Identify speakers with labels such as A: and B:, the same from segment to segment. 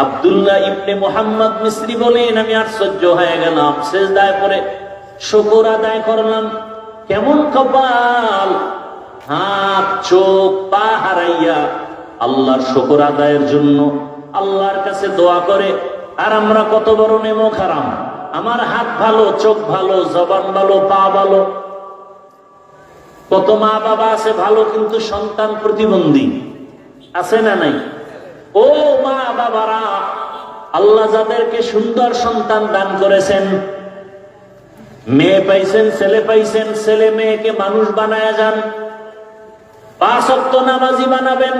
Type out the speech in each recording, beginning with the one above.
A: আব্দুল্লাহ ইবনে মুহাম্মদ মিসরি বলেন, আমি আশ্চর্য হয়ে গেলাম, সিজদায় পড়ে শুকর আদায় করলাম। কেমন কপাল, হাত চোখ পা হারাইয়া আল্লাহর শুকর আদায়ের জন্য আল্লাহর কাছে দোয়া করে। আর আমরা কত বড় নেমক হারাম। আমার হাত ভালো, চোখ ভালো, জবান ভালো, পা ভালো। কত মা বাবা আছে ভালো, কিন্তু সন্তান প্রতিবন্ধী আছে না নাই? ও মা বাবারা, আল্লাহ যাদেরকে সুন্দর সন্তান দান করেছেন, মেয়ে পাইছেন, ছেলে পাইছেন, ছেলে মেয়েকে মানুষ বানায়া যান। 5 ওয়াক্ত নামাজি বানাবেন।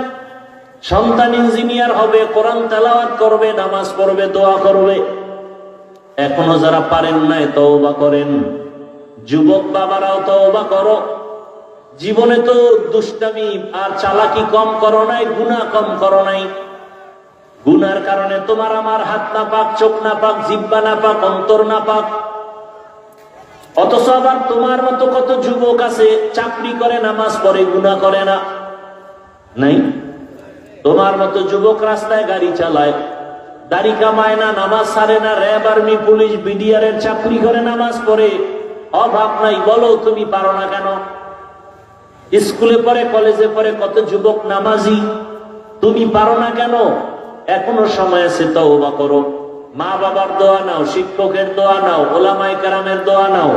A: সন্তান ইঞ্জিনিয়ার হবে, কোরআন তেলাওয়াত করবে, নামাজ পড়বে, দোয়া করবে। এখনো যারা পারেন নাই তওবা করেন। যুবক বাবারাও তওবা করো। জীবনে তো দুষ্টামি আর চালাকি কম করো নাই, গুনাহ কম করো নাই। গুনার কারণে তোমার আমার হাত না পাক, চোখ না পাক, জিহ্বা না পাক, অন্তর না পাক। অথচ আবার তোমার মতো কত যুবক আছে চাকরি করে, নামাজ পড়ে, গুনাহ করে না? নাই? তোমার মতো যুবক রাস্তায় গাড়ি চালায়, দাড়ি কামায় না, নামাজ ছাড়ে না, র্যাব, আর্মি, পুলিশ, বিডিআর এর চাকরি করে, নামাজ পড়ে, অভাব নাই। বলো তুমি পারো না কেন? স্কুলে পড়ে, কলেজে পড়ে কত যুবক নামাজি, তুমি পারো না কেন? এখনো সময় আছে, তওবা করো। মা বাবার দোয়া নাও, শিক্ষকের দোয়া নাও, ওলামায়ে কেরামের দোয়া নাও।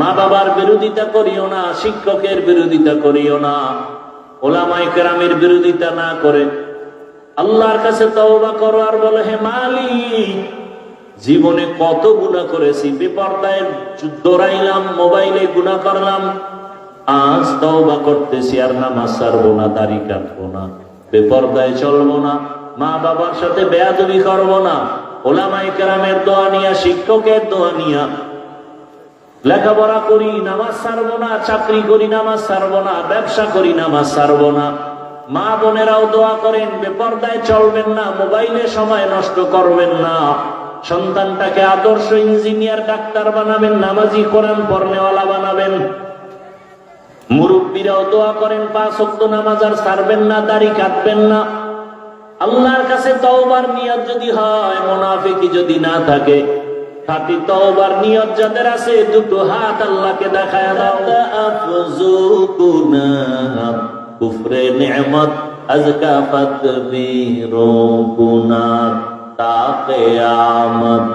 A: মা বাবার বিরোধিতা করিও না, শিক্ষকের বিরোধিতা করিও না, ওলামায়ে কেরামের বিরোধিতা না করে আল্লাহর কাছে তওবা করো। আর বলো, হে মালিক, জীবনে কত গুনাহ করেছি, বেপরদায় দৌড়াইলাম, মোবাইলে গুনাহ করলাম, আজ তওবা করতেছি, আর নামাজ ছাড়বো না, দাড়ি কাটবো না, বেপরদায় চলবো না, মা বাবার সাথে বেয়াদবি করবো না, ওলামায়ে কেরামের দোয়া নিয়া, শিক্ষকের দোয়া নিয়া লেখাপড়া করি, নামাজ ছাড়বো না, চাকরি করি, নামাজ ছাড়বো না, ব্যবসা করি, নামাজ ছাড়বো না। মা বোনেরাও দোয়া করেন, বেপরদায় চলবেন না, মোবাইলে সময় নষ্ট করবেন না, সন্তানটাকে আদর্শ ইঞ্জিনিয়ার, ডাক্তার বানাবেন, নামাজি, কোরআন পড়নেওয়ালা বানাবেন। মুরব্বীরাও দোয়া করেন, 5 ওয়াক্ত নামাজ আর ছাড়বেন না, দাড়ি কাটবেন না। আল্লাহর কাছে তওবার নিয়ত যদি হয়, মুনাফিকি যদি না থাকে, খাঁটি তওবার নিয়ত যাদের আছে, দুটো হাত আল্লাহকে দেখায় দাও। আফযুকুনা কুফরে নি'মত আজকা ফাতবিরুকুনা তা কিয়ামত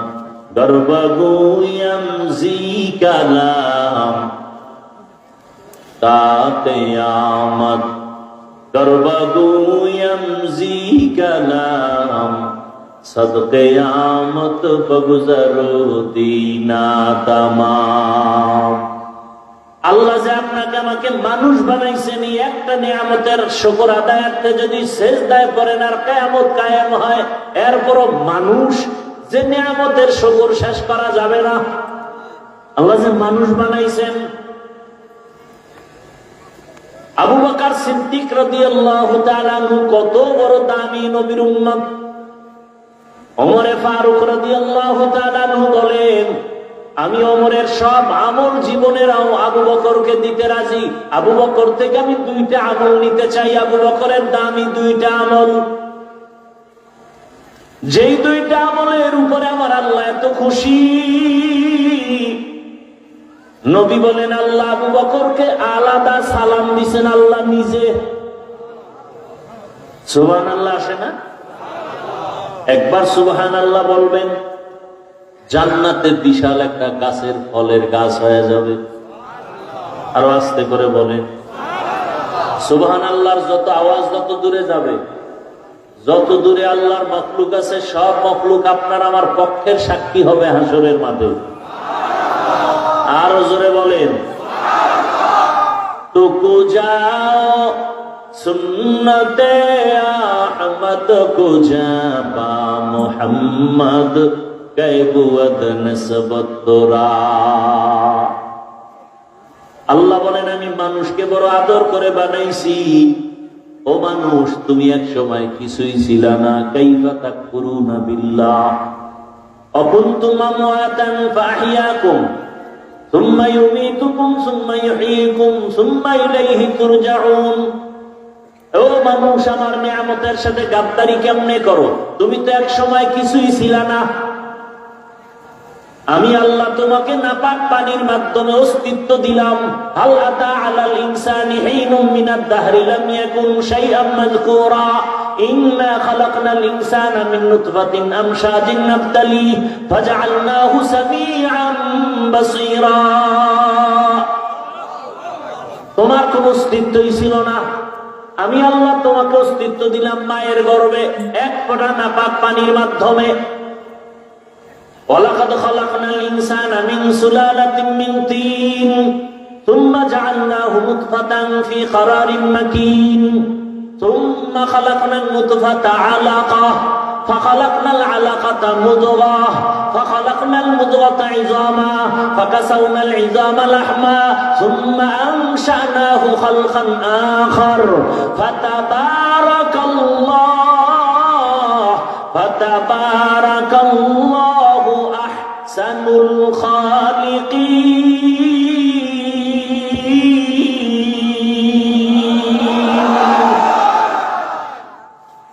A: গর্বগুয়াম জি কালাম তা কিয়ামত গর্বগুয়াম জি কালাম সদকিয়ামত বগুজরু দিনা তামাম। আল্লাহ যে আপনাকে আমাকে মানুষ বানাইছেন, এই একটা নিয়ামতের শুকর আদায়ার্থে যদি সিজদায় পড়েন আর কিয়ামত কায়েম হয়, এরপরও মানুষ যে নিয়ামতের শুকর শেষ করা যাবে না। আল্লাহ যে মানুষ বানাইছেন। আবু বকর সিদ্দিক রাদিয়াল্লাহু তাআলা আনহু কত বড় দামি নবীর উম্মত। ওমর ফারুক রাদিয়াল্লাহু তাআলা আনহু বলেন, আমি ওমরের সব আমল জীবনের আবু বকরকে দিতে রাজি। আবু বকর থেকে আমি 2টা আমল নিতে চাই। আবু বকরের দামি 2টা আমল, যেই 2টা আমলের উপরে আমার আল্লাহ এত খুশি। নবী বলেন, আল্লাহ আবু বকরকে আলাদা সালাম দিছেন, আল্লাহ নিজে। সুবহানাল্লাহ আসে না? একবার সুবহানাল্লাহ বলবেন, জান্নাতে বিশাল একটা গাছের ফলের গাছ হয়ে যাবে। আরো আস্তে করে বলেন সুবহানাল্লাহর যত আওয়াজ যত দূরে যাবে, যত দূরে আল্লাহর মখলুক আছে, সব মখলুক আপনার আমার পক্ষের সাক্ষী হবে হাসরের মাঠে। আরো জোরে বলেন, তুকু যাও সুন্নতে আহমদ কুজাবা মুহাম্মদ কাইবুয়াদ নসবত তোরা। আল্লাহ বলেন, আমি মানুষকে বড় আদর করে বানাইছি। ও মানুষ, তুমি এক সময় কিছুই ছিল না। কাইফা তাকফুরুনা বিল্লাহ অকুনতুম আমওয়াতান ফাহিয়াকুম সুম্মা ইউমীতুকুম সুম্মা ইহয়ীকুম সুম্মা ইলাইহি তুরজাউন। ও মানুষ, আমার নিয়ামতের সাথে গাদ্দারি কেমনে করো? তুমি তো এক সময় কিছুই ছিল না। আমি আল্লাহ তোমাকে নাপাক পানির মাধ্যমে অস্তিত্ব দিলাম। হাল আতা আলাল ইনসানি হিনুম মিনাদ দাহরি লাম ইয়াকুন শাইআম মাযকুরা ইন্না খালাকনাল ইনসানা মিন নুতফাতিন আমশাজিন নাবতালি ফাজআলনাহু সামিআম বাসীরা। তোমার কোনো অস্তিত্বই ছিল না, আমি আল্লাহ তোমাকে অস্তিত্ব দিলাম মায়ের গর্ভে এক ফোঁটা নাপাক পানির মাধ্যমে। ওয়ালাকাদ খালাকনাল ইনসানা মিন সুলালাতিন মিন তিন সুম্মা জাআলনাহু নুতফাতান ফি ক্বারারিন মাকিন সুম্মা খালাকনান নুতফাতা আলাকাহ ফাখালাকনাল আলাকাতা মুদগাহ ফাখালাকনাল মুদগাতা ইযামা ফাকাসাওনাল ইযামা লাহমা সুম্মা আনশানাহু খালকান আখার ফাতাবারাকাল্লাহু আহসানুল খালিকিন।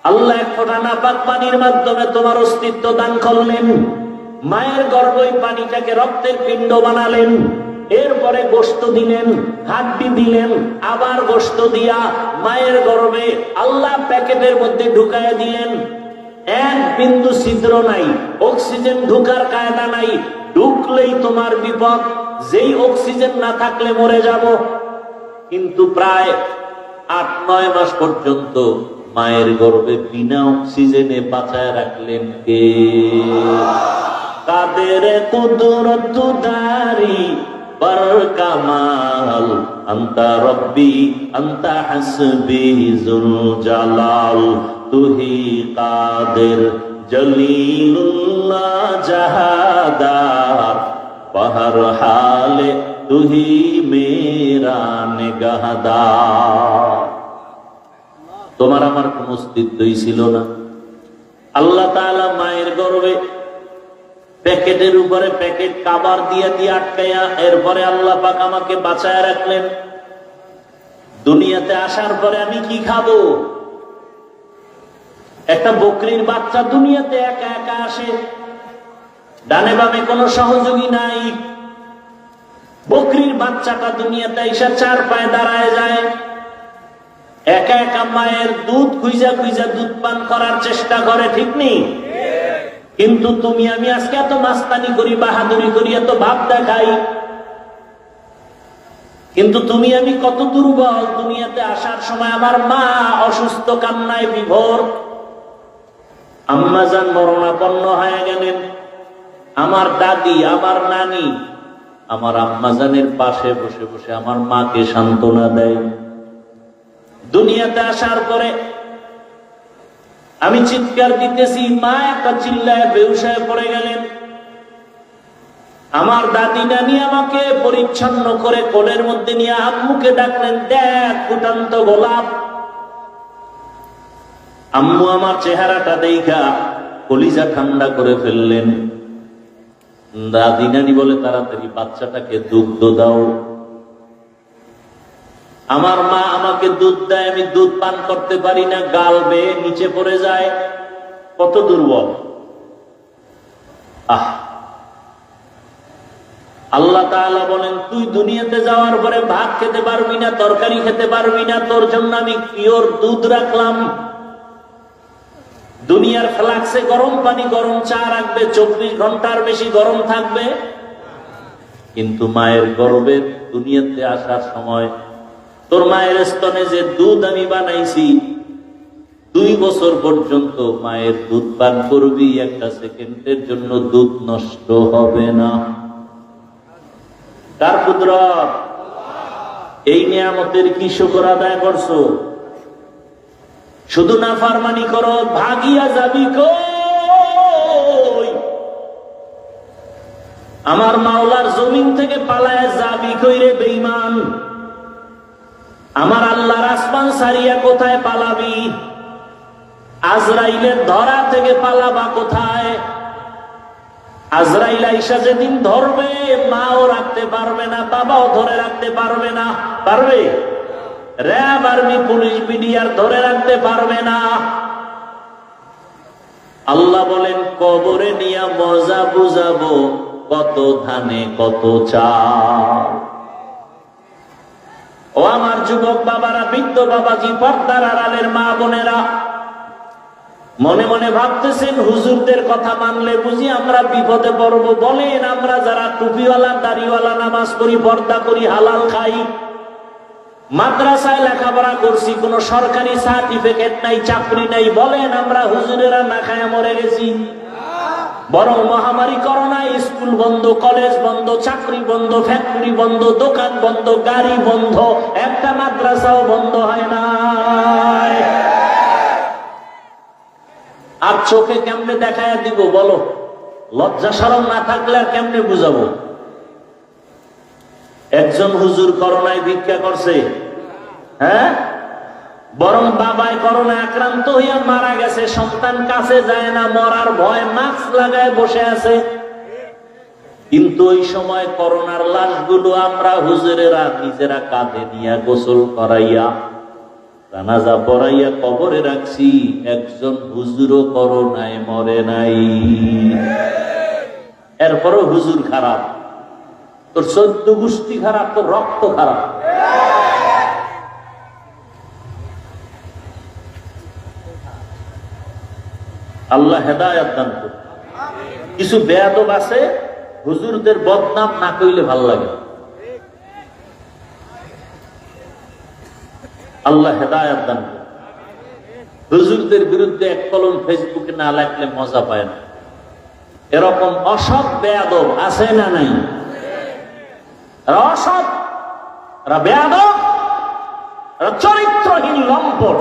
A: আল্লাহ এক ফোঁটা নাপাক পানির মাধ্যমে তোমার অস্তিত্ব দান করলেন। মায়ের গর্ভই পানিটাকে রক্তের পিণ্ড বানালেন। এরপরে গোশত দিলেন, হাড্ডি দিলেন, আবার গোশত দিয়া মায়ের গর্ভে আল্লাহ প্যাকেটের মধ্যে ঢুকায় দিলেন। এক বিন্দু ছিদ্র নাই, অক্সিজেন ঢুকার কায়দা নাই। ঢুকলেই তোমার বিপদ, যেই অক্সিজেন না থাকলে মরে যাব। কিন্তু প্রায় 8-9 মাস পর্যন্ত মায়ের গর্ভে বিনা অক্সিজেনে বাঁচায় রাখলেন কে? কাদের কুদরত দারি বার কামাল আনতা রব্বি আনতা হাসবি যুল জালাল তুহি কাদের জলিলুল্লাহ জাহাদার বহর হালে তুহি মেরা নিগাহদার। তোমার আমার কোন অস্তিত্বই ছিল না। আল্লাহ তাআলা মায়ের গর্ভে প্যাকেটের উপরে প্যাকেট কাবার দিয়ে দিয়ে আটকাইয়া এরপরে আল্লাহ পাক আমাকে বাঁচায় রাখলেন। দুনিয়াতে আসার পরে আমি কি খাবো? একটা বকরির বাচ্চা দুনিয়াতে একা একা আসে, ডানে বামে কোনো সহযোগী নাই। বকরির বাচ্চাটা দুনিয়াতে এসে 4 পায়ে দাঁড়ায় যায়, একা একা মায়ের দুধ খুঁজা খুঁজা দুধ পান করার চেষ্টা করে, ঠিক নেই? কিন্তু তুমি আমি আজকে এত মাস্তানি করি, বাহাদুরি করি, এত ভাব দেখাই, কিন্তু তুমি আমি কত দুর্বল। দুনিয়াতে আসার সময় আমার মা অসুস্থ, কান্নায় বিভোর। আম্মাজান মরণাপন্ন হয়ে গেলেন। আমার দাদি, আমার নানি আমার আম্মাজানের পাশে বসে বসে আমার মাকে সান্ত্বনা দেয়। দুনিয়াতে আসার পরে আমি চিৎকার দিতেছি, মা একটা চিল্লায় বেহুশ হয়ে পড়ে গেলেন। আমার দাদি নানি আমাকে পরিচ্ছন্ন করে কোলের মধ্যে নিয়ে আম্মুকে ডাকলেন, দেখ ফুটান্ত গোলাপ। আম্মু আমার চেহারাটা দেখা কলিজা ঠান্ডা করে ফেললেন। দাদি নানি বলে, তাড়াতাড়ি বাচ্চাটাকে দুগ্ধ দাও। আমার মা আমাকে দুধ দেয়, আমি দুধ পান করতে পারি না, গাল বেয়ে নিচে পড়ে যায়। কত দুর্বল! আল্লাহ তাআলা বলেন, তুই দুনিয়াতে যাওয়ার পরে ভাত খেতে পারবি না, তরকারি খেতে পারবি না, তোর জন্য আমি পিওর দুধ রাখলাম। দুনিয়ার ফ্লাক্সে গরম পানি, গরম চা রাখবে, 24 ঘন্টার বেশি গরম থাকবে। কিন্তু মায়ের গর্ভে দুনিয়াতে আসার সময় তোর মায়ের স্তনে যে দুধ আমি বানাইছি, 2 বছর পর্যন্ত মায়ের দুধ পান করবি, 1 সেকেন্ডের জন্য দুধ নষ্ট হবে না। কার কুদরত? এই নিয়ামতের কি শুকর আদায় করছো? শুধু নাফরমানি করো, ভাগিয়া যাবি কই? আমার মাওলার জমিন থেকে পালায় যাবি কই রে বেঈমান? আমার আল্লাহর আসমান সারিয়া কোথায় পালাবি? আজরাইলের ধরা থেকে পালাবা কোথায়? আজরাইল আইসা যেদিন ধরবে, মাও রাখতে পারবে না, বাবাও ধরে রাখতে পারবে না। পারবে? র্যাব, আর্মি, পুলিশ, মিডিয়ার ধরে রাখতে পারবে না। আল্লাহ বলেন, কবরে নিয়ে মজা বুঝাবো, কত ধানে কত চাল। ও আমার যুবক বাবারা, বৃদ্ধ বাবাজি, পর্দার আড়ালের মা বোনেরা, মনে মনে ভাবতেছেন হুজুরদের কথা মানলে বুঝি আমরা বিপদে পড়ব। বলেন, আমরা যারা টুপিওয়ালা, দাড়িওয়ালা, নামাজ পড়ি, পর্দা করি, হালাল খাই, মাদ্রাসায় লেখাপড়া করছি, কোন সরকারি সার্টিফিকেট নাই, চাকরি নাই, বলেন আমরা হুজুরেরা না খায় মরে গেছি? বরং মহামারী করোনায় স্কুল বন্ধ, কলেজ বন্ধ, চাকরি বন্ধ, ফ্যাক্টরি বন্ধ, দোকান বন্ধ, গাড়ি বন্ধ, একটা মাদ্রাসাও বন্ধ হয় না। আর চোখে কেমনে দেখায় দিব বলো? লজ্জা শরম না থাকলে আর কেমনে বুঝাবো? একজন হুজুর করোনায় ভিক্ষা করছে, হ্যাঁ, বরং বাবায় করোনা আক্রান্ত হইয়া মারা গেছে, সন্তান কাছে যায় না, মরার ভয় মাস্ক লাগায় বসে আছে। কিন্তু ওই সময় করোনার লাশগুলো আমরা হুজুরেরা নিজেরা কাঁধে নিয়ে গোসল করাইয়া, জানাজা পড়াইয়া কবরে রাখছি। একজন হুজুরও করোনায় মরে নাই। এরপরও হুজুর খারাপ, তোর 14 গোষ্ঠী খারাপ, তোর রক্ত খারাপ। আল্লাহ হেদায়েত দান করুন। কিছু বেয়াদব আছে, হুজুরদের বদনাম না কইলে ভাল লাগে। আল্লাহ হেদায়েত দান করুন। হুজুরদের বিরুদ্ধে এক কলম ফেসবুকে না লাগলে মজা পায় না। এরকম অসৎ বেয়াদব আছে না নাই? অসৎ, বেয়াদব, চরিত্রহীন লম্পট।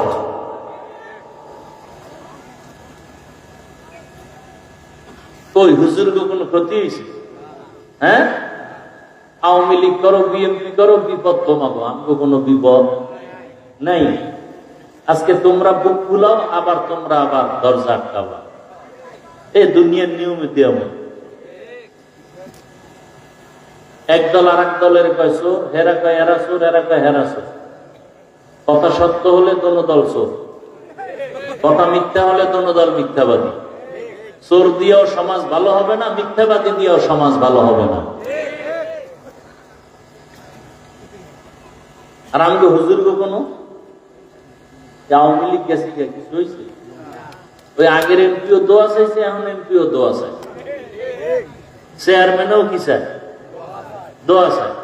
A: ওই হুজুরকে কোনো ক্ষতি হয়েছে? হ্যাঁ, আওয়ামী লীগ করো, বিএনপি করো, বিপদ কমাবো, আমাকে কোনো বিপদ নাই। আজকে তোমরা বুক ফুলাও, আবার তোমরা আবার দরজা আটকাবা। এই দুনিয়ার নিয়মে দেওয়া। একদল আর এক দলের কয় চোর, হেরা কয় এরা চোর, এরা কয় হেরা চোর। কথা সত্য হলে দোনো দল চোর, কথা মিথ্যা হলে দোনো দল মিথ্যাবাদী। চোর দিয়েও সমাজ ভালো হবে না, মিথ্যাবাদী দিয়েও সমাজ ভালো হবে না। আর আমি হুজুর কোনো আওয়ামী লীগ গেছে, কিছু হয়েছে? ওই আগের এমপিও দোয়া চাইছে, এখন এমপিও দোয়া চাই, চেয়ারম্যানও কি চায়? দোয়া চায়,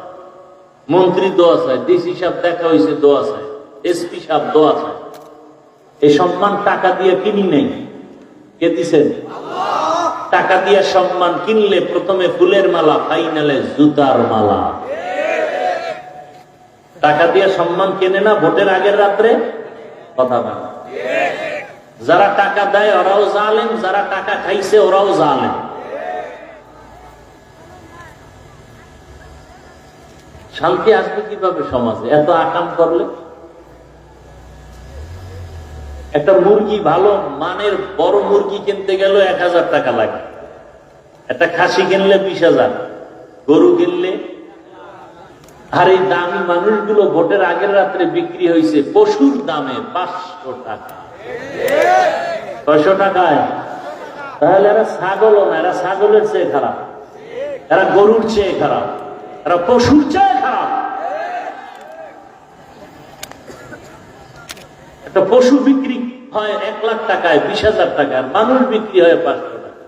A: মন্ত্রী দোয়া চায়, ডিসি সাহেব দেখা হয়েছে দোয়া চায়, এসপি সাহেব দোয়া চায়। এই সম্মান টাকা দিয়ে কিনি নেই, কে দিছেন? টাকা দিয়ে সম্মান কিনলে প্রথমে ফুলের মালা, ফাইনালে জুতার মালা। টাকা দিয়ে সম্মান কেনে না ভোটের আগের রাত্রে, কথা না। যারা টাকা দেয় ওরাও জালেম, যারা টাকা খাইছে ওরাও জালেম। শান্তি আসবে কিভাবে সমাজে এত আকাম করলে? একটা মুরগি, ভালো মানের বড় মুরগি কিনতে গেল 1000 টাকা লাগে, একটা খাসি কিনলে 20,000, গরু কিনলে। আর এই দামি মানুষগুলো ভোটের আগের রাত্রে বিক্রি হয়েছে পশুর দামে 500 টাকা। 600 টাকায়? তাহলে এরা ছাগলও না, এরা ছাগলের চেয়ে খারাপ, এরা গরুর চেয়ে খারাপ, এরা পশুর চেয়ে খারাপ। একটা পশু বিক্রি হয় 1 লাখ টাকায়, 20,000 টাকায়, মানুষ বিক্রি হয় 500 টাকা।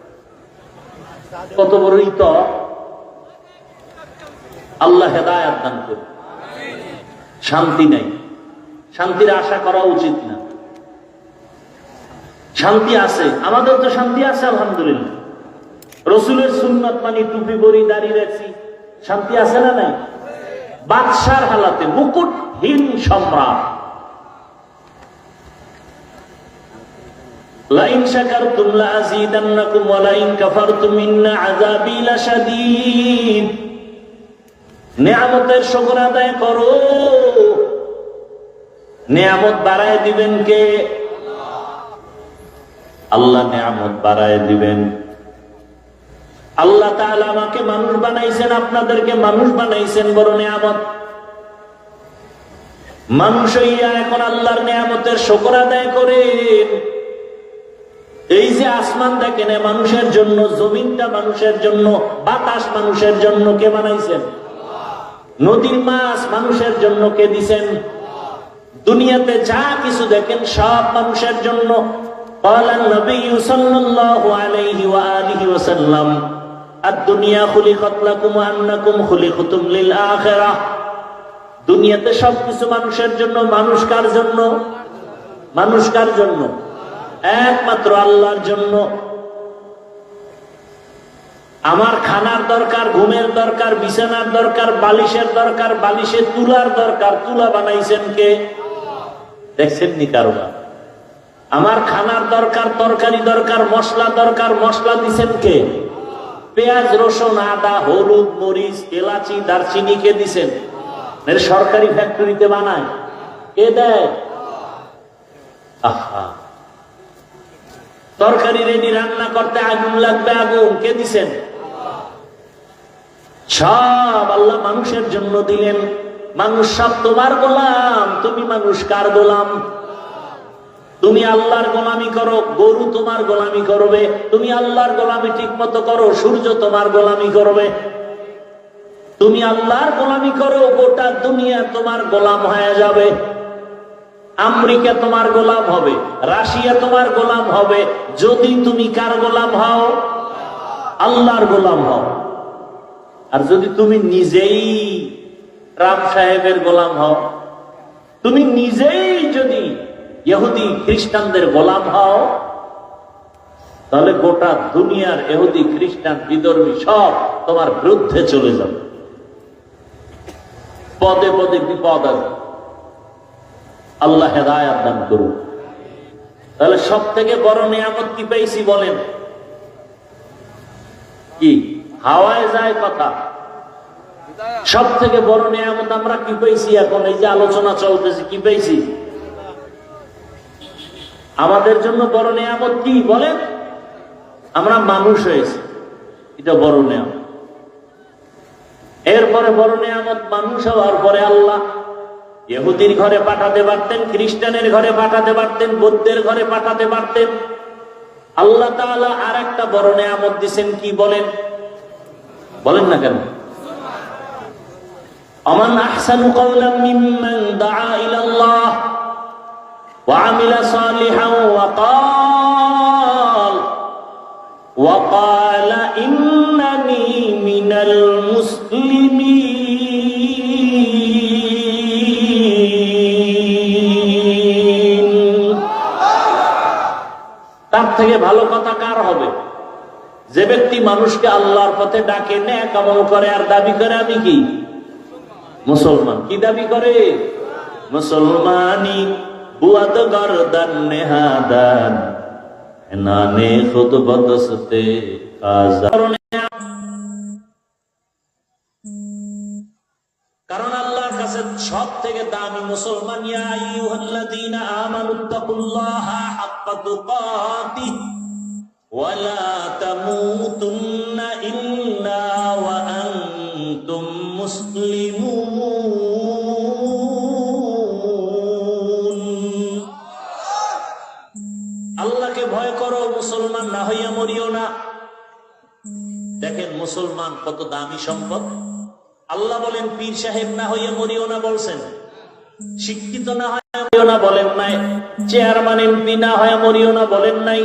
A: কত বড় ইতর! আল্লাহ হেদায়েত দান করুন। শান্তি নাই, শান্তির আশা করা উচিত না। শান্তি আছে, আমাদের তো শান্তি আছে আলহামদুলিল্লাহ। রসুলের সুন্নাত মানি, টুপি পরি, দাড়ি রাখছি, শান্তি আছে না নাই? বাদশার হালাতে, মুকুটহীন সম্রাট। লাইন শাকারতুম লাযীদান্নাকুম ওয়া লাইন কাফারতুম ইন্না আযাবী লাশাদীদ। নিয়ামতের শুকর আদায় করো, নিয়ামত বাড়ায় দিবেন কে? আল্লাহ নিয়ামত বাড়ায় দিবেন। আল্লাহ তাআলা আমাকে মানুষ বানাইছেন, আপনাদেরকে মানুষ বানাইছেন, বড় নিয়ামত। মানুষ হইয়া এখন আল্লাহর নিয়ামতের শুকর আদায় করেন। এই যে আসমান দেখেন মানুষের জন্য, জমিনটা মানুষের জন্য, বাতাস মানুষের জন্য, কে বানাইছেন? নদীর মাছ মানুষের জন্য কে দিছেন? দুনিয়াতে যা কিছু দেখেন সব মানুষের জন্য। قال النبي صلى الله عليه وآله وسلم الدنيا خلقت لكم وأنكم خلقتم للآخرة। দুনিয়াতে সবকিছু মানুষের জন্য। মানুষ কার জন্য? মানুষ কার জন্য? একমাত্র আল্লাহর জন্য। আমার খানার দরকার, ঘুমের দরকার, বিছানার দরকার, বালিশের দরকার, বালিশের তুলার দরকার। তুলা বানাইছেন কে? দেখছেন নি কারোবার? আমার খানার দরকার, তরকারি দরকার, মশলা দরকার, মশলা দিছেন কে? পেঁয়াজ, রসুন, আদা, হলুদ, মরিচ, এলাচি, দারচিনি কে দিছেন? সরকারি ফ্যাক্টরিতে বানায় কে দেয়? আহা, তরকারি রেডি, রান্না করতে আগুন লাগবে, আগুন কে দিছেন? সব আল্লাহ মানুষের জন্য দিলেন। মানুষ সব তোমার গোলাম। তুমি মানুষ কার গোলাম? তুমি আল্লাহর গোলামি করো, গরু তোমার গোলামি করবে। তুমি আল্লাহর গোলামি ঠিক মতো করো, সূর্য তোমার গোলামি করবে। তুমি আল্লাহর গোলামি করো, গোটা দুনিয়া তোমার গোলাম হয়ে যাবে। আমেরিকা তোমার গোলাম হবে, রাশিয়া তোমার গোলাম হবে, যদি তুমি কার গোলাম হও? আল্লাহর গোলাম হও। আর যদি তুমি নিজেই রাম সাহেবের গোলাম হও, তুমি নিজেই যদি ইহুদি খ্রিস্টানদের গোলাম হও, তাহলে গোটা দুনিয়ার ইহুদি খ্রিস্টান বিধর্মী সব তোমার বিরুদ্ধে চলে যাবে। পদে পদে বিপদ আছে। আল্লাহ হেদায়েত দান করুন। তাহলে সব থেকে বড় নিয়ামত কি পেয়েছি বলেন? কি হাওয়ায় যায় কথা? সব থেকে বড় নিয়ামত আমরা কি পেয়েছি? এখন এই যে আলোচনা চলতেছে, কি পেয়েছি? আমাদের জন্য বড় নিয়ামত কি বলেন? আমরা মানুষ হয়েছি, এটা বড় নিয়ামত। এরপরে বড় নিয়ামত মানুষ হওয়ার পরে আল্লাহ ইহুদির ঘরে পাঠাতে পারতেন, খ্রিস্টানের ঘরে পাঠাতে পারতেন, বৌদ্ধের ঘরে পাঠাতে পারতেন। আল্লাহ তাআলা আর একটা বড় নিয়ামত দিয়েছেন, কি বলেন? বলেন না কেন? আমান আহসানু কাওলাম মিম্মান দাআ ইলাল্লাহ ওয়া আমিলা সালিহান ওয়া ক্বালা ইন্নানী মিনাল মুসলিমিন। তার থেকে ভালো কথা কার হবে? যে ব্যক্তি মানুষকে আল্লাহর পথে ডাকে, নেক আমল করে আর দাবি করে আমি কি মুসলমান। কি দাবি করে? মুসলমানি বুয়াদ গরদান নেহাদান নানে খুদ বদসতে কারণ আল্লাহর কাছে সব থেকে দামি মুসলমান। ইয়া আইয়ুহাল্লাযীনা আমানুত্তাকুল্লাহা হাক্কা তুকাতিহ ওয়া লা তামুতুন্না ইল্লা ওয়া আনতুম মুসলিমুন। আল্লাহকে ভয় করো, মুসলমান না হইয়া মরিও না। দেখেন মুসলমান কত দামি সম্পদ। আল্লাহ বলেন পীর সাহেব না হইয়া মরিও না বলছেন, শিক্ষিত না হইয়া মরিও না বলেন নাই, চেয়ারম্যান এমপি না হইয়া মরিও না বলেন নাই।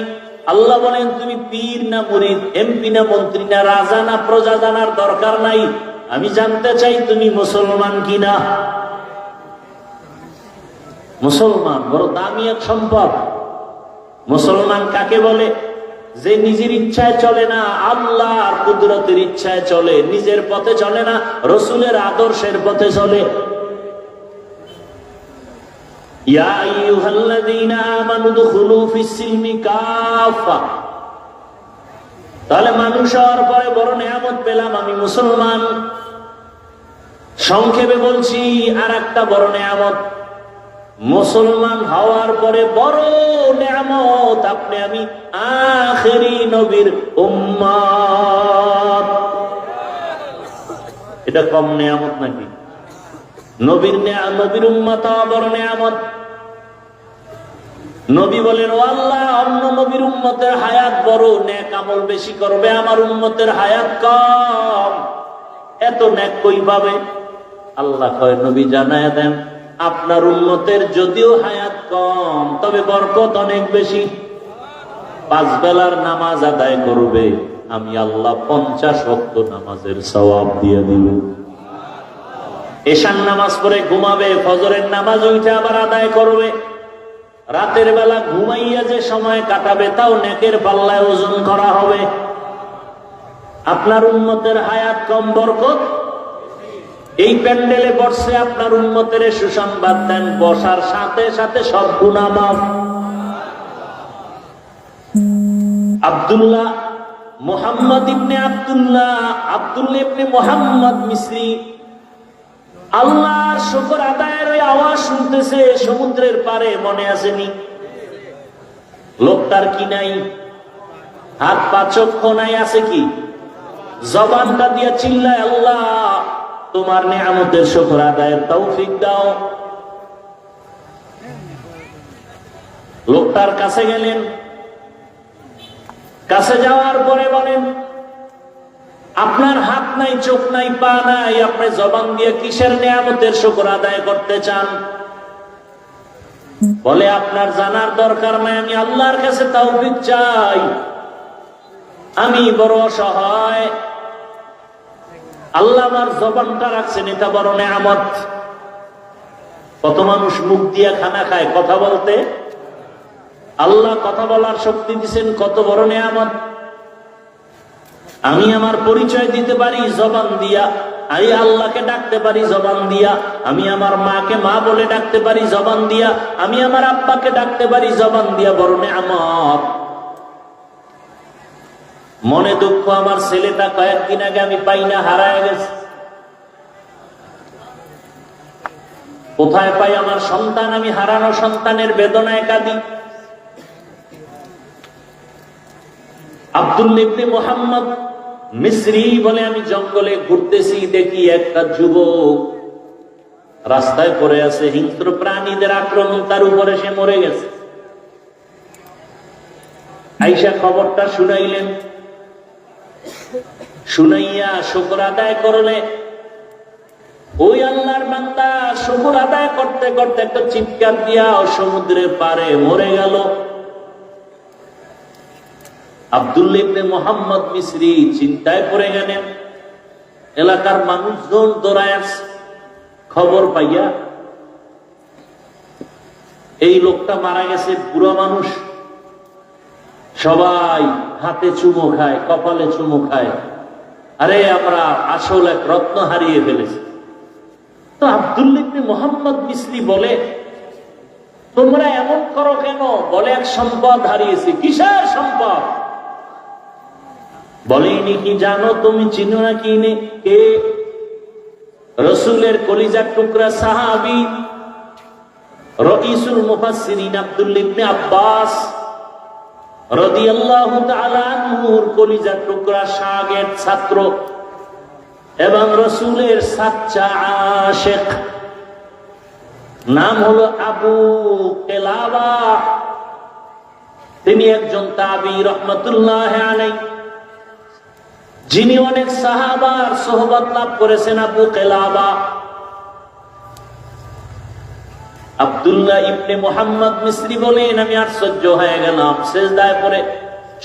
A: আল্লাহ বলেন তুমি পীর না মুরিদ, এমপি না মন্ত্রী না রাজা না প্রজা জানার দরকার নাই, আমি জানতে চাই তুমি মুসলমান কিনা। মুসলমান বড় দামি এক সম্পদ। মুসলমান কাকে বলে? যে নিজের ইচ্ছায় চলে না, আল্লাহর কুদরতের ইচ্ছায় চলে, নিজের পথে চলে না, রসুলের আদর্শের পথে চলে। ইয়া আইয়ুহাল্লাযীনা আমানু দুখুলু ফিস-সিলমি কাফা। তাহলে মানুষ হওয়ার পরে বড় নিয়ামত পেলাম, আমি মুসলমান। সংক্ষেপে বলছি আর একটা বড় নিয়ামত, মুসলমান হওয়ার পরে বড় নিয়ামত আপনি আমি আখেরি নবীর উম্মত। এটা কম নিয়ামত নাকি? নবীর উম্মত বড় নিয়ামত। নবী বলেন, ও আল্লাহ, অন্য নবীর উম্মতের হায়াত বড়, নেক আমল বেশি করবে, আমার উম্মতের হায়াত কম, এত নেক কই পাবে? আল্লাহ কয়, নবী জানায় দেন, আপনার উম্মতের যদিও হায়াত কম, তবে বরকত অনেক বেশি। 5 বেলার নামাজ আদায় করবে, আমি আল্লাহ 50 ওয়াক্ত নামাজের সওয়াব দিয়ে দিব। এশার নামাজ পড়ে ঘুমাবে, ফজরের নামাজ উঠে আবার আদায় করবে। রাতের বেলা ঘুমাইয়া যে সময় কাটাবে, তাও নেকের পাল্লায় ওজন করা হবে। আপনার উম্মতের হায়াত কম, বরকত। এই প্যান্ডেলে বসে আপনার উম্মতের সুসংবাদ দেন, বসার সাথে সাথে সব গুনাহ মাফ। আব্দুল্লাহ মুহাম্মদ ইবনে আব্দুল্লাহ ইবনে মুহাম্মদ মিসরি আল্লাহর শুকর আদায়ের ওই আওয়াজ শুনতেছে সমুদ্রের পারে, মনে আসেনি? লোকটার কি নাই? হাত পা চক্ষু নাই, আছে কি? জবানটা দিয়া চিল্লায়, আল্লাহ তোমার নিয়ামতের শুকর আদায়ের তৌফিক দাও। লোকটার কাছে গেলেন, কাছে যাওয়ার পরে বলেন, আপনার হাত নাই, চোখ নাই, পা নাই, আপনি জবান দিয়ে কিসের নিয়ামতের শুকর আদায় করতে চান? বলে, আপনার জানার দরকার নাই, আমি আল্লাহর কাছে তৌফিক চাই, আমি বড় অসহায়, আল্লাহ আমার জবানটা রাখছেন, এটা বড় নিয়ামত। কত মানুষ মুখ দিয়ে খানা খায়, কথা বলতে, আল্লাহ কথা বলার শক্তি দিচ্ছেন, কত বড় নিয়ামত। আমি আমার পরিচয় দিতে পারি জবান দিয়া, আমি আল্লাহকে ডাকতে পারি জবান দিয়া, আমি আমার মাকে মা বলে ডাকতে পারি জবান দিয়া, আমি আমার আব্বাকে ডাকতে পারি জবান দিয়া, বড় নিয়ামত। মনে দুঃখ, আমার ছেলেটা কয়েকদিন আগে আমি পাই না, হারায় গেছে। কোথায় পাই আমার সন্তান? আমি হারানো সন্তানের বেদনায় কাঁদি। আব্দুল্লাহ ইবনে মুহাম্মদ মিসরি বলে, আমি জঙ্গলে ঘুরতেছি, দেখি একটা যুবক রাস্তায় পড়ে আছে, হিংস্র প্রাণীদের আক্রমণ, তার উপরে সে মরে গেছে। আইসা খবরটা শুনাইলেন, শুনাইয়া শুকর আদায় করলে। ওই আল্লাহর বান্দা শুকর আদায় করতে করতে একটা চিৎকার দিয়া সমুদ্রের পারে মরে গেল। আব্দুল্লাহ ইবনে মুহাম্মদ মিসরি চিন্তায় পড়ে গেলেন। এলাকার মানুষজন দৌড়ায় আসছে খবর পাইয়া, এই লোকটা মারা গেছে, বুড়ো মানুষ। সবাই হাতে চুমো খায়, কপালে চুমো খায়, আরে আমরা আসল এক রত্ন হারিয়ে ফেলেছি। তো আব্দুল্লাহ ইবনে মুহাম্মদ মিসরি বলে, তোমরা এমন করো কেন? বলে, এক সম্পদ হারিয়েছি। কিসের সম্পদ? বলে, ইনি কি জানো? তুমি চিনো না কি? কে? রাসূলের কলিজার টুকরা সাহাবী রাইসুল মুফাসসিরিন আব্দুল্লাহ ইবনে আব্বাস রাদিয়াল্লাহু তাআলা আনহুর কলিজার টুকরা শাগির্দ, ছাত্র এবং রাসূলের সাচ্চা আশিক, নাম হলো আবু কিলাবা। তিনি একজন তাবী রাহমাতুল্লাহি আলাইহি, যিনি অনেক সাহাবার সোহবত লাভ করেছেন। আবু কিলাবা আব্দুল্লাহ ইবনে মুহাম্মদ মিসরি বলেন, আমি আশ্চর্য হয়ে গেলাম, সিজদায় পড়ে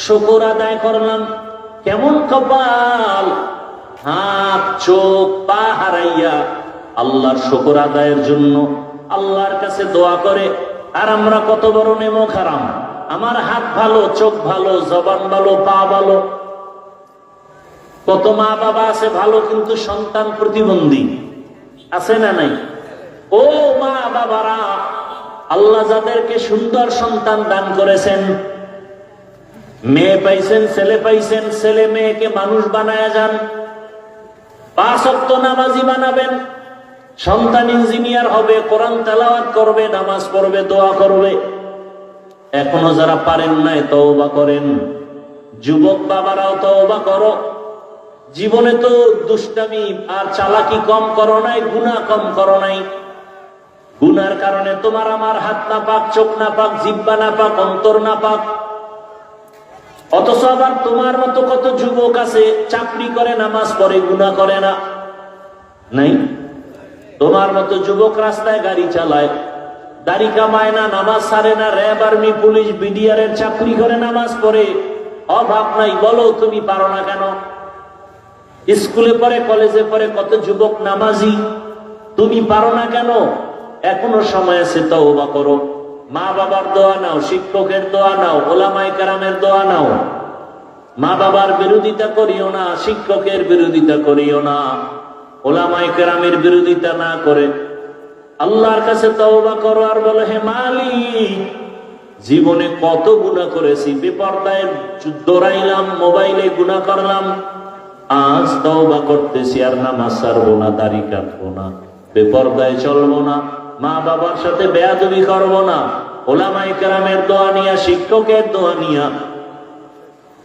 A: শুকর আদায় করলাম। কেমন কপাল, হাত চোখ পা হারাইয়া আল্লাহর শুকর আদায়ের জন্য আল্লাহর কাছে দোয়া করে। আর আমরা কত বড় নেমক হারাম, আমার হাত ভালো, চোখ ভালো, জবান ভালো, পা ভালো। কত মা বাবা আছে ভালো, কিন্তু সন্তান প্রতিবন্ধী, আছে না নাই? ও মা বাবারা, আল্লাহ যাদেরকে সুন্দর সন্তান দান করেছেন, মেয়ে পাইছেন, ছেলে পাইছেন, ছেলে মেয়েকে মানুষ বানায়া যান, 5 ওয়াক্ত নামাজি বানাবেন। সন্তান ইঞ্জিনিয়ার হবে, কোরআন তেলাওয়াত করবে, নামাজ পড়বে, দোয়া করবে। এখনো যারা পারেন নাই, তওবা করেন। যুবক বাবারাও তওবা করো। জীবনে তো দুষ্টামি আর চালাকি কম করো নাই, গুনাহ কম করো নাই। গুনার কারণে তোমার আমার হাত না পাক, চোখ না পাক, জিহ্বা না পাক, অন্তর না পাক। অথচ আবার তোমার মতো কত যুবক আছে চাকরি করে, নামাজ পড়ে, গুনাহ করে না? নাই? তোমার মতো যুবক রাস্তায় গাড়ি চালায়, দাড়ি কামায় না, নামাজ ছাড়ে না, র্যাব, আর্মি, পুলিশ, বিডিআর এর চাকরি করে, নামাজ পড়ে, অভাব নাই। বলো তুমি পারো না কেন? স্কুলে পড়ে, কলেজে পড়ে কত যুবক নামাজি, তুমি পারো না কেন? এখনো সময় আছে, তওবা করো। মা বাবার দোয়া নাও, শিক্ষকের দোয়া নাও, ওলামায়ে কেরামের দোয়া নাও। মা বাবার বিরোধিতা করিও না, শিক্ষকের বিরোধিতা করিও না, ওলামায়ে কেরামের বিরোধিতা না করে আল্লাহর কাছে তওবা করো আর বলো, হে মালিক, জীবনে কত গুনাহ করেছি, বেপরদায় দৌড়াইলাম, মোবাইলে গুনাহ করলাম, আজ তওবা করতেছি, আর নামাজ ছাড়বো না, দাড়ি কাটবো না, বেপরদায় চলবো না, মা বাবার সাথে বেয়াদবি করবো না, ওলামায়ে কেরামের দোয়া নিয়া, শিক্ষকের দোয়া নিয়া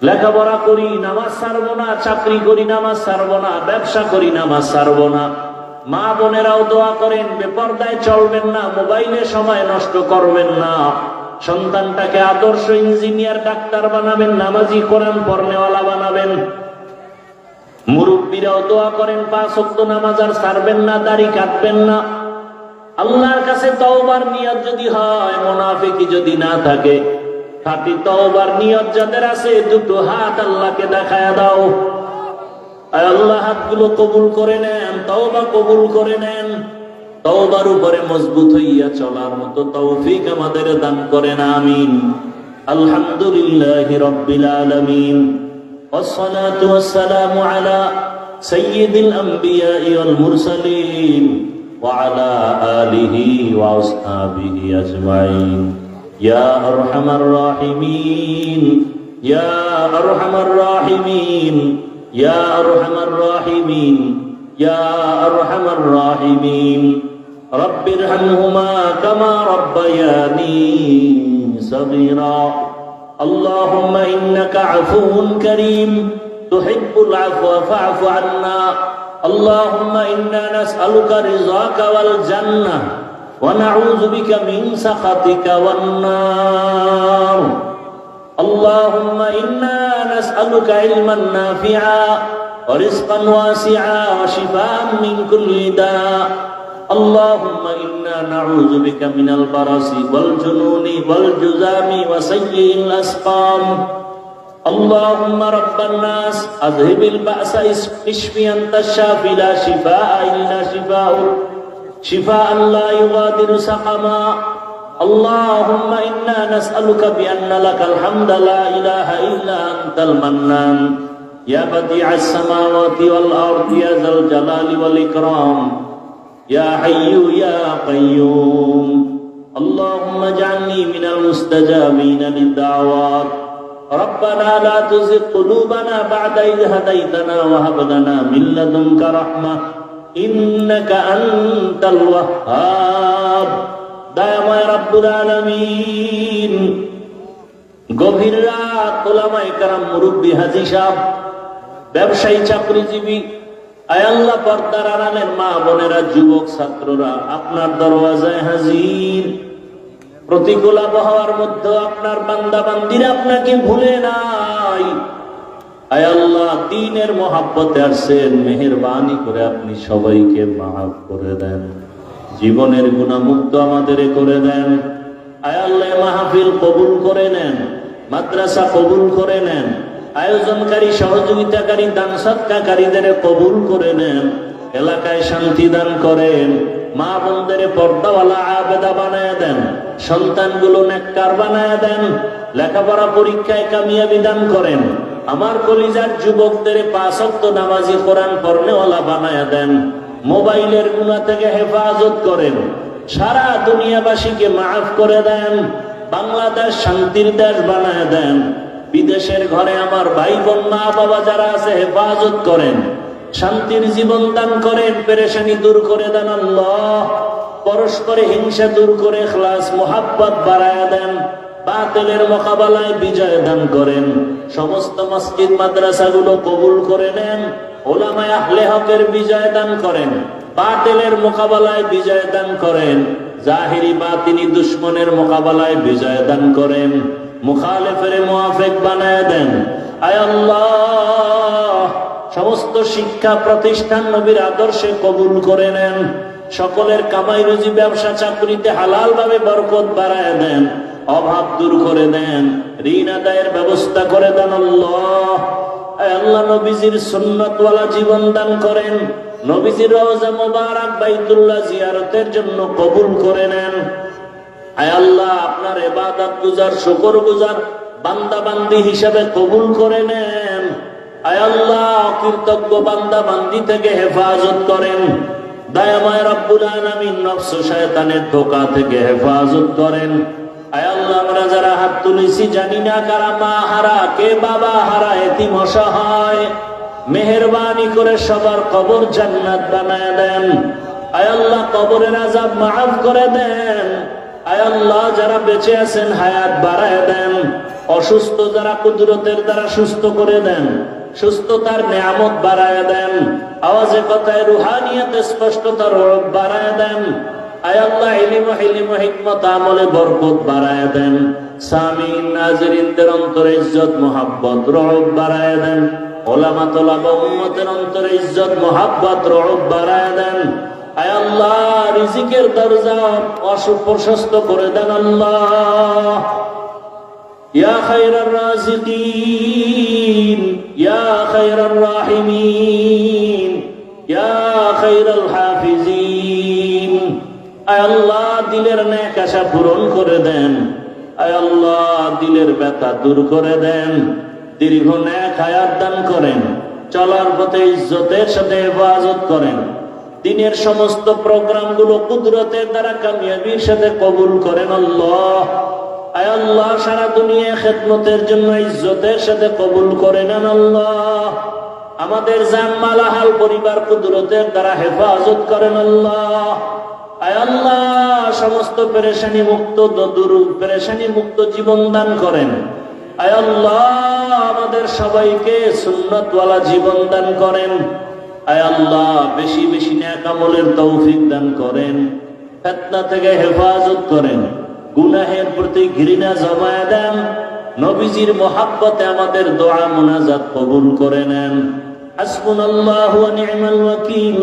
A: লেখাপড়া করি, নামাজ ছাড়বো না, চাকরি করি, নামাজ ছাড়বো না, ব্যবসা করি, নামাজ ছাড়বো না। মা বোনেরাও দোয়া করেন, বেপরদায় চলবেন না, মোবাইলে সময় নষ্ট করবেন না, সন্তানটাকে আদর্শ ইঞ্জিনিয়ার, ডাক্তার বানাবেন, নামাজি, কোরআন পড়নেওয়ালা বানাবেন। মুরব্বীরাও দোয়া করেন, 5 ওয়াক্ত নামাজ আর ছাড়বেন না, দাড়ি কাটবেন না। আল্লাহর কাছে তওবার নিয়ত যদি হয়, মুনাফিকি যদি না থাকে, খাঁটি তওবার নিয়ত যাদের আছে, দুটো হাত আল্লাহকে দেখায়া দাও। আর আল্লাহ হাতগুলো কবুল করে নেন, তওবা কবুল করে নেন। তওবার উপরে মজবুত হইয়া চলার মতো তৌফিক আমাদের দান করেন, আমিন। আলহামদুলিল্লাহি রাব্বিল আলামিন, ওয়াসসালাতু ওয়াসসালামু আলা সাইয়্যিদিল আমবিয়াই ওয়াল মুরসালিন ওয়া আলা আলিহি ওয়া আসহাবিহি আজমাইন। ইয়া আরহামার রাহিমিন, ইয়া আরহামার রাহিমিন, ইয়া আরহামার রাহিমিন, ইয়া আরহামার রাহিমিন। রব্বিরহামহুমা কামা রব্বায়ানি সগীরা। اللهم إنك عفو كريم تحب العفو فاعف عنا. اللهم إنا نسألك رضاك والجنة ونعوذ بك من سخطك والنار. اللهم إنا نسألك علما نافعا ورزقا واسعا وشفاء من كل داء. اللهم إنا نعوذ بك من البرص والجنون والجذام وسيء الأسقام. اللهم رب الناس أذهب البأس اشف أنت الشافي لا شفاء إلا شفاؤك شفاء لا يغادر سقما. اللهم إنا نسألك بأن لك الحمد لا إله إلا أنت المنان يا بديع السماوات والأرض يا ذا الجلال والإكرام يا حي يا قيوم. اللهم اجعلني من المستجابين للدعوات. ربنا لا تزغ قلوبنا بعد إذ هديتنا وهب لنا من لدنك رحمة إنك أنت الوهاب. দয়াময় রব্বুল আলামিন, গভীর রাত, ওলামায়ে কেরাম, মুরব্বী, হাজী সাহেব, ব্যবসায়ী, চাকরিজীবী, আয় আল্লাহ, পর্দার আড়ালের মা বোনেরা, যুবক, ছাত্ররা আপনার দরওয়াজায় হাজির। প্রতিকূল আবহাওয়ার মধ্যে আপনার বান্দা বান্দিরা আপনাকে ভুলে নাই। আয় আল্লাহ, দ্বীনের মহাব্বতে আসছেন, মেহেরবানি করে আপনি সবাইকে মাফ করে দেন, জীবনের গুনাহমুক্ত আমাদের করে দেন। আয় আল্লাহ, মাহফিল কবুল করে নেন, মাদ্রাসা কবুল করে নেন, আয়োজনকারী, সহযোগিতাকারী, দান সৎকারীদের কবুল করে নেন, এলাকায় শান্তি দান করেন, মা বোনদের পর্দাওয়ালা আবেদা বানায় দেন, সন্তানগুলো নেককার বানায় দেন, লেখাপড়া পরীক্ষায় কামিয়াবি দান করেন, আমার কলিজার যুবকদের 5 ওয়াক্ত নামাজি, কোরআন পড়নেওয়ালা বানায় দেন, মোবাইলের গুনাহ থেকে হেফাজত করেন, সারা দুনিয়াবাসীকে মাফ করে দেন, বাংলাদেশ শান্তির দেশ বানায় দেন, বিদেশের ঘরে আমার ভাই বোন, মা বাবা যারা আছে হেফাজত করেন, শান্তির জীবন দান করেন, পেরেশানি দূর করে দেন আল্লাহ, পরস্পরে হিংসা দূর করে ইখলাস মুহাব্বত বাড়ায়া দেন, বাতিলের মোকাবেলায় বিজয় দান করেন, সমস্ত মসজিদ মাদ্রাসাগুলো কবুল করে নেন, উলামায়ে আহলে হকের বিজয় দান করেন, বাতিলের মোকাবেলায় বিজয় দান করেন, জাহিরি বাতিনি দুশমনের মোকাবেলায় বিজয় দান করেন, মুখালিফের মুআফিক বানায় দেন। আয় আল্লাহ, সমস্ত শিক্ষা প্রতিষ্ঠান নবীর আদর্শে কবুল করে নেন। সকলের কামাই রুজি ব্যবসা চাকরিতে হালাল ভাবে বরকত বাড়ায় দেন, অভাব দূর করে দেন, ঋণ আদায়ের ব্যবস্থা করে দেন। আল্লাহ, আল্লাহ নবীজির সুন্নতওয়ালা জীবন দান করেন, নবীজির রওজা মুবারক বাইতুল্লাহ জিয়ারতের জন্য কবুল করে নেন। আয় আল্লাহ, আপনার ইবাদত গুজার শুকর গুজার বান্দা বান্দি হিসেবে কবুল করে নেন। আয় আল্লাহ, কৃতজ্ঞ বান্দা বান্দি থেকে হেফাজত করেন। দয়াময় রব্বুল আলামিন নফস শয়তানের ধোঁকা থেকে হেফাজত করেন। আয় আল্লাহ, আমরা যারা হাত তুলেছি জানি না কারা মা হারা, কে বাবা হারা, এতিম অসহায়, মেহেরবানি করে সবার কবর জান্নাত বানায় দেন। আয় আল্লাহ, কবরের আযাব মাফ করে দেন। আয় আল্লাহ, যারা বেঁচে আছেন হায়াত বাড়ায় দেন, অসুস্থ যারা কুদরতের দ্বারা সুস্থ করে দেন, সুস্থতার নিয়ামত বাড়ায় দেন, আওয়াজে কথায় রুহানিয়াতে স্পষ্টতার রূপ বাড়ায় দেন। আয় আল্লাহ, ইলম ও হিকমত আমলে বরকত বাড়ায় দেন। সামিন নাজরিনদের অন্তরে ইজ্জত মুহাব্বত রূপ বাড়ায় দেন। উলামা তোলাবা উম্মতের অন্তরে ইজ্জত মুহাব্বত রূপ বাড়ায় দেন। আয় আল্লাহ, রিজিকের দরজা প্রশস্ত করে দেন। আল্লাহ, ইয়া খায়রার রাজিকিন, ইয়া খায়রার রাহিমিন, ইয়া খায়রাল হাফিজিন। আয় আল্লাহ, দিলের নেক আশা পূরণ করে দেন। আয় আল্লাহ, দিলের ব্যথা দূর করে দেন। দীর্ঘ নেক হায়াত দান করেন। চলার পথে ইজ্জতের সাথে হেফাজত করেন। দিনের সমস্ত প্রোগ্রামগুলো কুদরতের দ্বারা কামিয়াবির সাথে কবুল করেন। আল্লাহ, আয় আল্লাহ, সারা দুনিয়া খেদমতের জন্য ইজ্জতের সাথে কবুল করে নেন। আল্লাহ, আমাদের জান মাল আহাল পরিবার কুদরতের দ্বারা হেফাজত করেন। আল্লাহ, আয় আল্লাহ, সমস্ত পেরেশানি মুক্ত পেরেশানি মুক্ত জীবন দান করেন। আয় আল্লাহ, আমাদের সবাইকে সুন্নতওয়ালা জীবন দান করেন। আয় আল্লাহ, বেশি বেশি নেক আমলের তৌফিক দান করেন। ফিতনা থেকে হেফাজত করেন। গুনাহের প্রতি ঘৃণা জমায়ে দেন। নবীজির মহব্বতে আমাদের দোয়া মুনাজাত কবুল করে নেন। হাসবুনাল্লাহু ওয়া নি'মাল ওয়াকিল,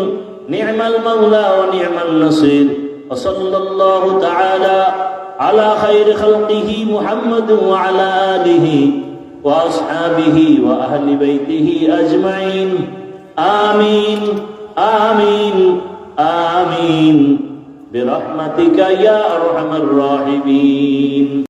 A: নি'মাল মাওলা ওয়া নি'মান নাসির। ওয়া সাল্লাল্লাহু তাআলা আলা খায়রি খালকিহি মুহাম্মাদ ওয়া আলা আলিহি ওয়া আসহাবিহি ওয়া আহলি বাইতিহি আজমাইন। আমিন আমিন আমিন বিরহমাতিকা ইয়া আরহামার রাহিমিন।